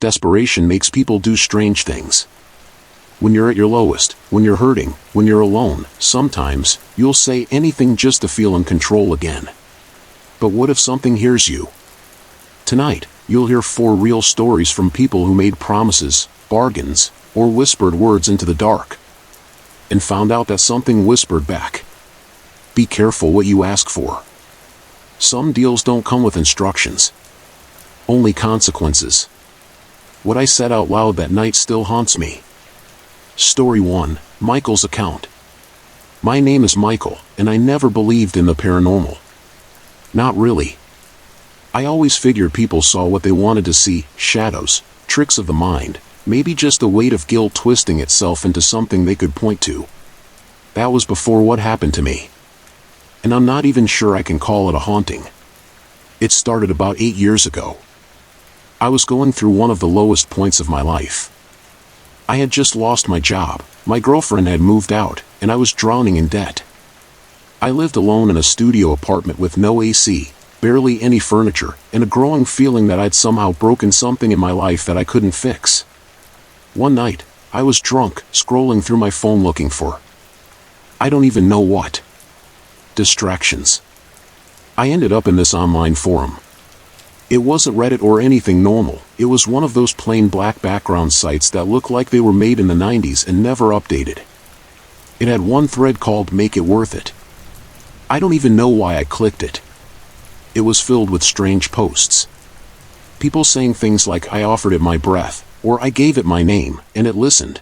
Desperation makes people do strange things. When you're at your lowest, when you're hurting, when you're alone, sometimes you'll say anything just to feel in control again. But what if something hears you? Tonight, you'll hear 4 real stories from people who made promises, bargains, or whispered words into the dark, and found out that something whispered back. Be careful what you ask for. Some deals don't come with instructions, only consequences. What I said out loud that night still haunts me. Story 1, Michael's account. My name is Michael, and I never believed in the paranormal. Not really. I always figured people saw what they wanted to see, shadows, tricks of the mind, maybe just the weight of guilt twisting itself into something they could point to. That was before what happened to me. And I'm not even sure I can call it a haunting. It started about 8 years ago. I was going through one of the lowest points of my life. I had just lost my job, my girlfriend had moved out, and I was drowning in debt. I lived alone in a studio apartment with no AC, barely any furniture, and a growing feeling that I'd somehow broken something in my life that I couldn't fix. One night, I was drunk, scrolling through my phone looking for, I don't even know what. Distractions. I ended up in this online forum. It wasn't Reddit or anything normal, it was one of those plain black background sites that looked like they were made in the 90s and never updated. It had one thread called Make It Worth It. I don't even know why I clicked it. It was filled with strange posts. People saying things like I offered it my breath, or I gave it my name, and it listened.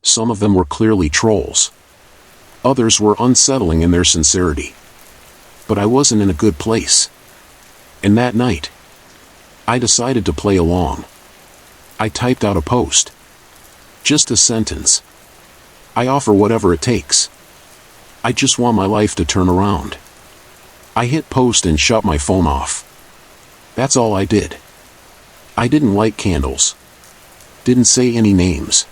Some of them were clearly trolls. Others were unsettling in their sincerity. But I wasn't in a good place. And that night, I decided to play along. I typed out a post. Just a sentence. I offer whatever it takes. I just want my life to turn around. I hit post and shut my phone off. That's all I did. I didn't light candles. Didn't say any names.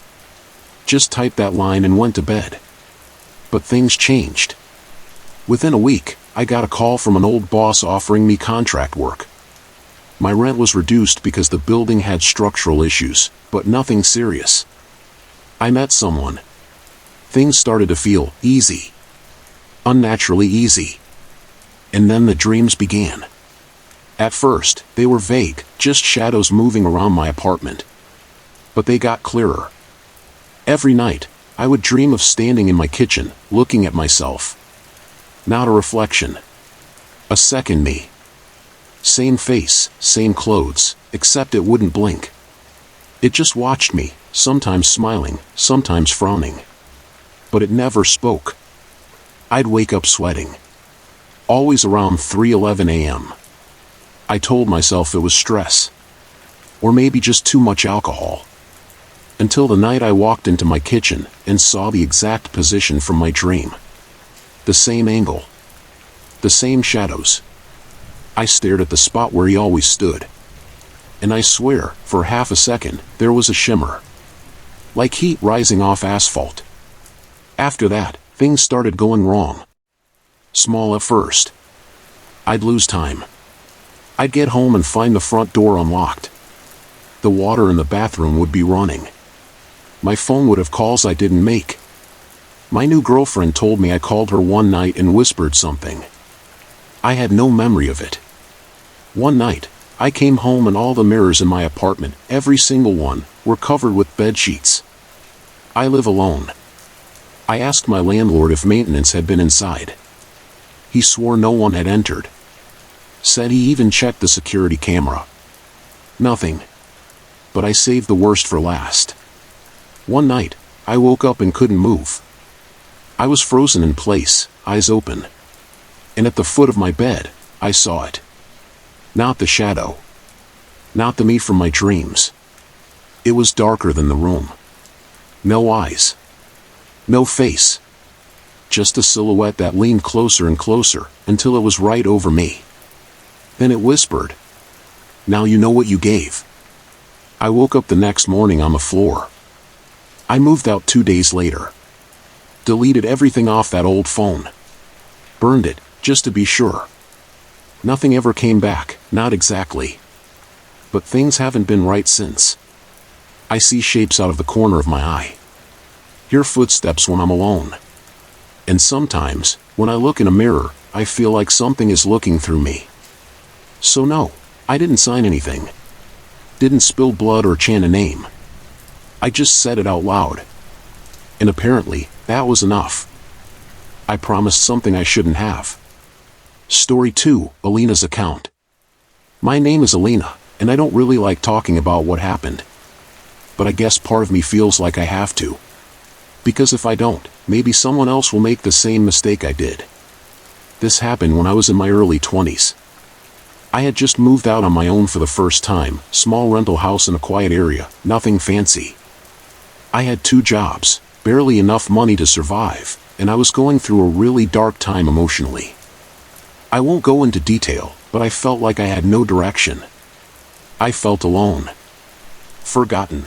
Just typed that line and went to bed. But things changed. Within a week, I got a call from an old boss offering me contract work. My rent was reduced because the building had structural issues, but nothing serious. I met someone. Things started to feel easy. Unnaturally easy. And then the dreams began. At first, they were vague, just shadows moving around my apartment. But they got clearer. Every night, I would dream of standing in my kitchen, looking at myself. Not a reflection. A second me. Same face, same clothes, except it wouldn't blink. It just watched me, sometimes smiling, sometimes frowning. But it never spoke. I'd wake up sweating. Always around 3:11 a.m. I told myself it was stress. Or maybe just too much alcohol. Until the night I walked into my kitchen and saw the exact position from my dream. The same angle. The same shadows. I stared at the spot where he always stood. And I swear, for half a second, there was a shimmer. Like heat rising off asphalt. After that, things started going wrong. Small at first. I'd lose time. I'd get home and find the front door unlocked. The water in the bathroom would be running. My phone would have calls I didn't make. My new girlfriend told me I called her one night and whispered something. I had no memory of it. One night, I came home and all the mirrors in my apartment, every single one, were covered with bed sheets. I live alone. I asked my landlord if maintenance had been inside. He swore no one had entered. Said he even checked the security camera. Nothing. But I saved the worst for last. One night, I woke up and couldn't move. I was frozen in place, eyes open. And at the foot of my bed, I saw it. Not the shadow. Not the me from my dreams. It was darker than the room. No eyes. No face. Just a silhouette that leaned closer and closer, until it was right over me. Then it whispered, "Now you know what you gave." I woke up the next morning on the floor. I moved out 2 days later. Deleted everything off that old phone. Burned it, just to be sure. Nothing ever came back, not exactly. but things haven't been right since. I see shapes out of the corner of my eye. Hear footsteps when I'm alone. And sometimes, when I look in a mirror, I feel like something is looking through me. So no, I didn't sign anything. Didn't spill blood or chant a name. I just said it out loud. And apparently, that was enough. I promised something I shouldn't have. Story 2, Alina's account. My name is Alina, and I don't really like talking about what happened. But I guess part of me feels like I have to. Because if I don't, maybe someone else will make the same mistake I did. This happened when I was in my early 20s. I had just moved out on my own for the first time, small rental house in a quiet area, nothing fancy. I had 2 jobs, barely enough money to survive, and I was going through a really dark time emotionally. I won't go into detail, but I felt like I had no direction. I felt alone. Forgotten.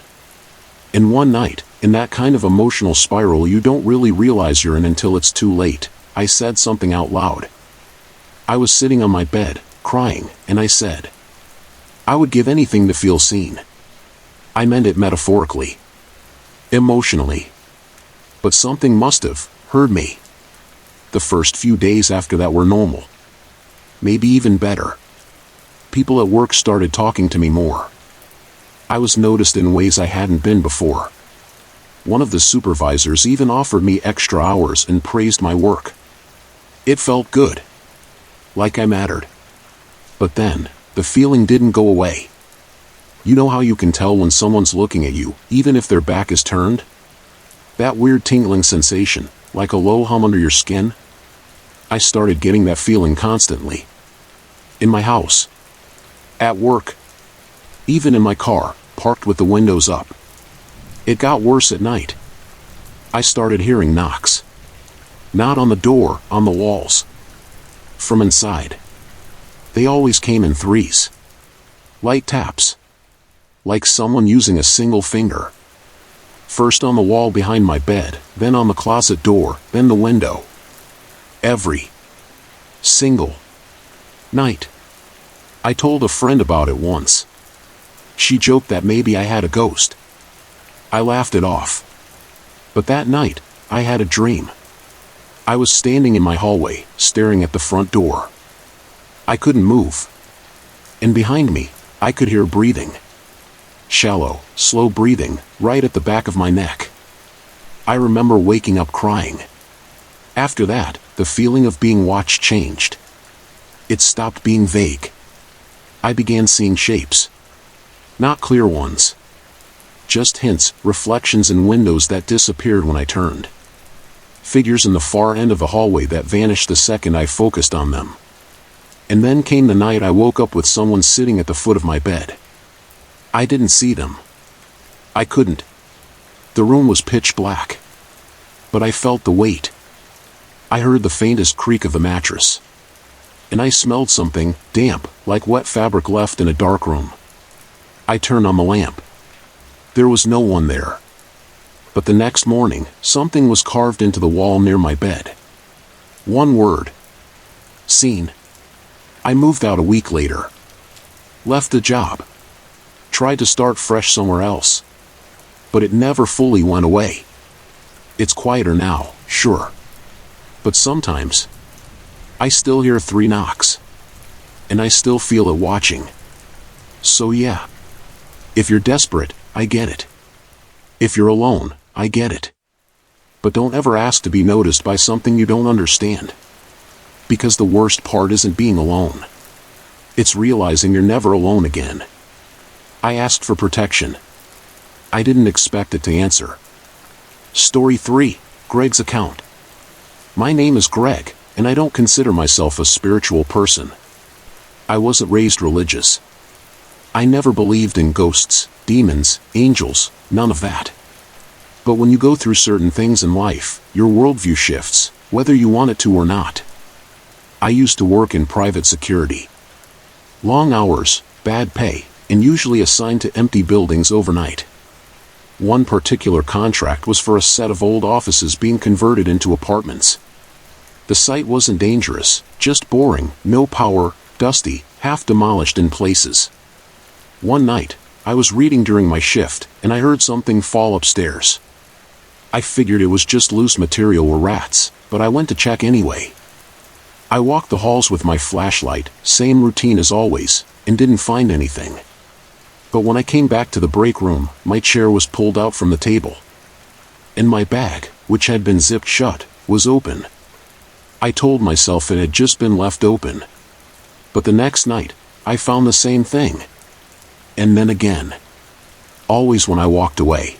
And one night, in that kind of emotional spiral you don't really realize you're in until it's too late, I said something out loud. I was sitting on my bed, crying, and I said, I would give anything to feel seen. I meant it metaphorically. Emotionally. But something must have heard me. The first few days after that were normal. Maybe even better. People at work started talking to me more. I was noticed in ways I hadn't been before. One of the supervisors even offered me extra hours and praised my work. It felt good. Like I mattered. But then, the feeling didn't go away. You know how you can tell when someone's looking at you, even if their back is turned? That weird tingling sensation, like a low hum under your skin? I started getting that feeling constantly. In my house. At work. Even in my car, parked with the windows up. It got worse at night. I started hearing knocks. Not on the door, on the walls. From inside. They always came in 3s. Light taps. Like someone using a single finger. First on the wall behind my bed, then on the closet door, then the window. Every single night. I told a friend about it once. She joked that maybe I had a ghost. I laughed it off. But that night, I had a dream. I was standing in my hallway, staring at the front door. I couldn't move. And behind me, I could hear breathing. Shallow, slow breathing, right at the back of my neck. I remember waking up crying. After that, the feeling of being watched changed. It stopped being vague. I began seeing shapes. Not clear ones. Just hints, reflections in windows that disappeared when I turned. Figures in the far end of the hallway that vanished the second I focused on them. And then came the night I woke up with someone sitting at the foot of my bed. I didn't see them. I couldn't. The room was pitch black. But I felt the weight. I heard the faintest creak of the mattress. And I smelled something, damp, like wet fabric left in a dark room. I turned on the lamp. There was no one there. But the next morning, something was carved into the wall near my bed. One word. Seen. I moved out a week later. Left the job. Tried to start fresh somewhere else. But it never fully went away. It's quieter now, sure. But sometimes, I still hear 3 knocks. And I still feel it watching. So yeah. If you're desperate, I get it. If you're alone, I get it. But don't ever ask to be noticed by something you don't understand. Because the worst part isn't being alone. It's realizing you're never alone again. I asked for protection. I didn't expect it to answer. Story 3, Greg's account. My name is Greg, and I don't consider myself a spiritual person. I wasn't raised religious. I never believed in ghosts, demons, angels, none of that. But when you go through certain things in life, your worldview shifts, whether you want it to or not. I used to work in private security. Long hours, bad pay, and usually assigned to empty buildings overnight. One particular contract was for a set of old offices being converted into apartments. The site wasn't dangerous, just boring, no power, dusty, half demolished in places. One night, I was reading during my shift, and I heard something fall upstairs. I figured it was just loose material or rats, but I went to check anyway. I walked the halls with my flashlight, same routine as always, and didn't find anything. But when I came back to the break room, my chair was pulled out from the table. And my bag, which had been zipped shut, was open. I told myself it had just been left open. But the next night, I found the same thing. And then again. Always when I walked away.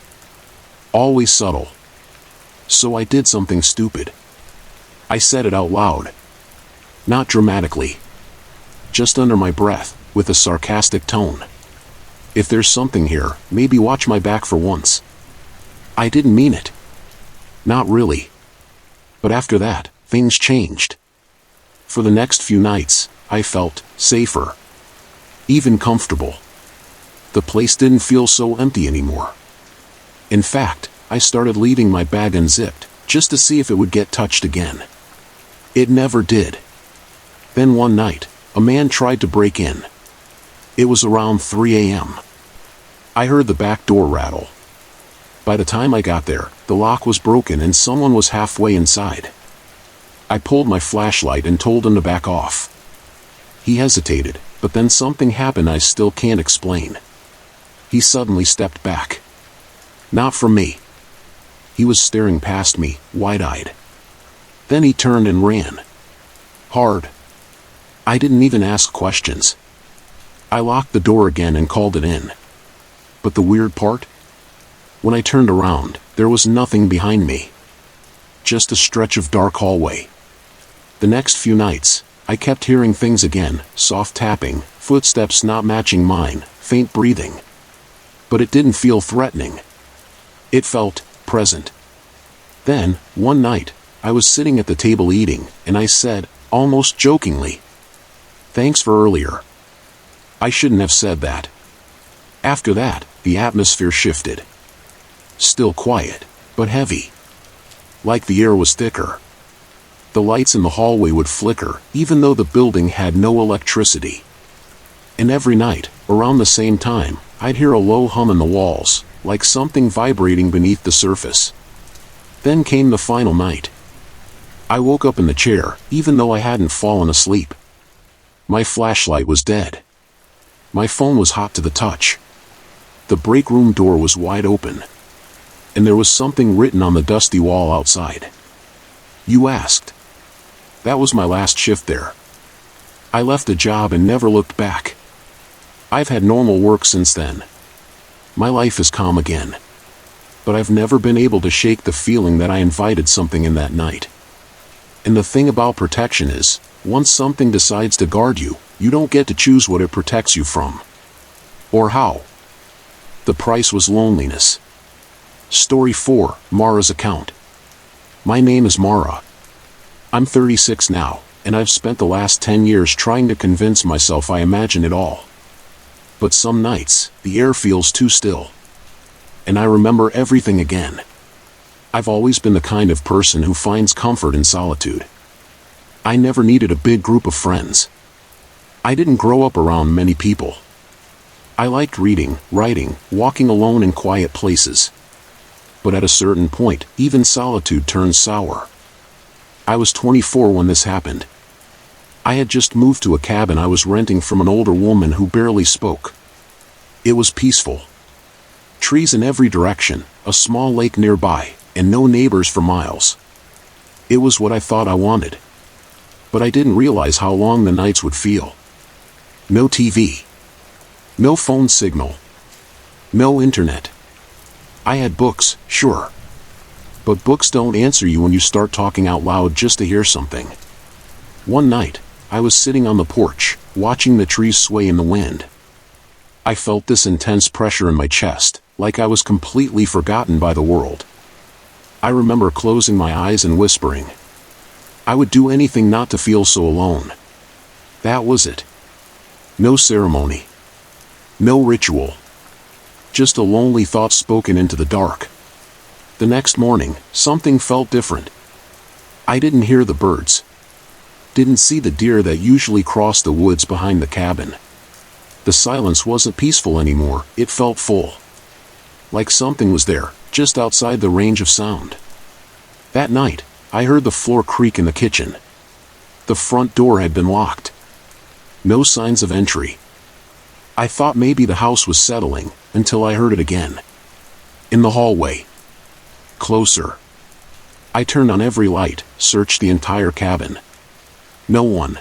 Always subtle. So I did something stupid. I said it out loud. Not dramatically. Just under my breath, with a sarcastic tone. If there's something here, maybe watch my back for once. I didn't mean it. Not really. But after that, things changed. For the next few nights, I felt safer. Even comfortable. The place didn't feel so empty anymore. In fact, I started leaving my bag unzipped, just to see if it would get touched again. It never did. Then one night, a man tried to break in. It was around 3 a.m. I heard the back door rattle. By the time I got there, the lock was broken and someone was halfway inside. I pulled my flashlight and told him to back off. He hesitated, but then something happened I still can't explain. He suddenly stepped back. Not from me. He was staring past me, wide-eyed. Then he turned and ran. Hard. I didn't even ask questions. I locked the door again and called it in. But the weird part? When I turned around, there was nothing behind me. Just a stretch of dark hallway. The next few nights, I kept hearing things again, soft tapping, footsteps not matching mine, faint breathing. But it didn't feel threatening. It felt present. Then, one night, I was sitting at the table eating, and I said, almost jokingly, "Thanks for earlier." I shouldn't have said that. After that, the atmosphere shifted. Still quiet, but heavy. Like the air was thicker. The lights in the hallway would flicker, even though the building had no electricity. And every night, around the same time, I'd hear a low hum in the walls, like something vibrating beneath the surface. Then came the final night. I woke up in the chair, even though I hadn't fallen asleep. My flashlight was dead. My phone was hot to the touch. The break room door was wide open. And there was something written on the dusty wall outside. You asked. That was my last shift there. I left the job and never looked back. I've had normal work since then. My life is calm again. But I've never been able to shake the feeling that I invited something in that night. And the thing about protection is, once something decides to guard you, you don't get to choose what it protects you from. Or how. The price was loneliness. Story 4, Mara's account. My name is Mara. I'm 36 now, and I've spent the last 10 years trying to convince myself I imagine it all. But some nights, the air feels too still. And I remember everything again. I've always been the kind of person who finds comfort in solitude. I never needed a big group of friends. I didn't grow up around many people. I liked reading, writing, walking alone in quiet places. But at a certain point, even solitude turns sour. I was 24 when this happened. I had just moved to a cabin I was renting from an older woman who barely spoke. It was peaceful. Trees in every direction, a small lake nearby, and no neighbors for miles. It was what I thought I wanted. But I didn't realize how long the nights would feel. No TV. No phone signal. No internet. I had books, sure. But books don't answer you when you start talking out loud just to hear something. One night, I was sitting on the porch, watching the trees sway in the wind. I felt this intense pressure in my chest, like I was completely forgotten by the world. I remember closing my eyes and whispering. I would do anything not to feel so alone. That was it. No ceremony. No ritual. Just a lonely thought spoken into the dark. The next morning, something felt different. I didn't hear the birds. Didn't see the deer that usually cross the woods behind the cabin. The silence wasn't peaceful anymore, it felt full. Like something was there, just outside the range of sound. That night, I heard the floor creak in the kitchen. The front door had been locked. No signs of entry. I thought maybe the house was settling, until I heard it again. In the hallway. Closer. I turned on every light, searched the entire cabin. No one.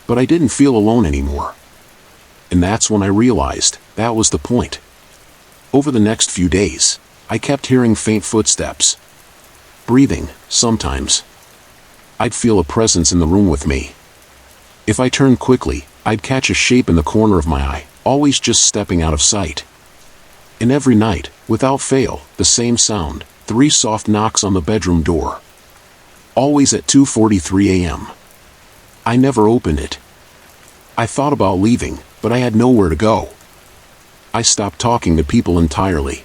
But I didn't feel alone anymore. And that's when I realized, that was the point. Over the next few days, I kept hearing faint footsteps. Breathing, sometimes. I'd feel a presence in the room with me. If I turned quickly, I'd catch a shape in the corner of my eye, always just stepping out of sight. And every night, without fail, the same sound, 3 soft knocks on the bedroom door. Always at 2:43 a.m. I never opened it. I thought about leaving, but I had nowhere to go. I stopped talking to people entirely.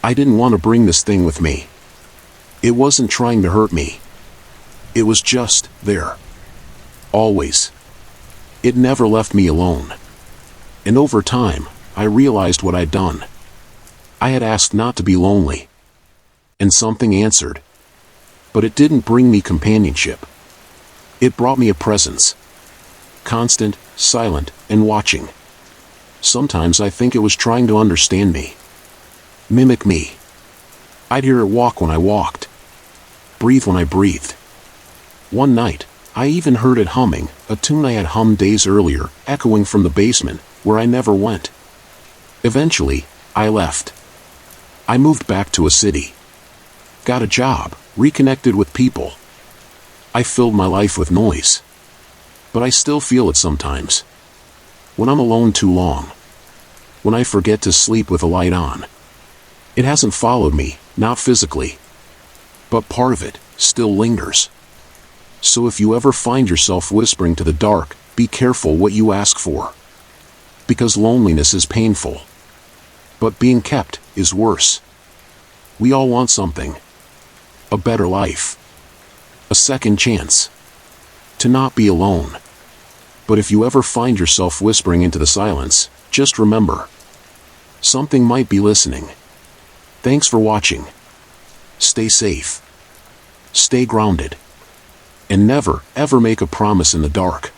I didn't want to bring this thing with me. It wasn't trying to hurt me. It was just there. Always. It never left me alone. And over time, I realized what I'd done. I had asked not to be lonely. And something answered. But it didn't bring me companionship. It brought me a presence. Constant, silent, and watching. Sometimes I think it was trying to understand me. Mimic me. I'd hear it walk when I walked. Breathe when I breathed. One night, I even heard it humming, a tune I had hummed days earlier, echoing from the basement, where I never went. Eventually, I left. I moved back to a city. Got a job, reconnected with people. I filled my life with noise. But I still feel it sometimes. When I'm alone too long. When I forget to sleep with a light on. It hasn't followed me, not physically. But part of it still lingers. So if you ever find yourself whispering to the dark, be careful what you ask for. Because loneliness is painful. But being kept is worse. We all want something. A better life. A second chance. To not be alone. But if you ever find yourself whispering into the silence, just remember. Something might be listening. Thanks for watching. Stay safe. Stay grounded. And never, ever make a promise in the dark.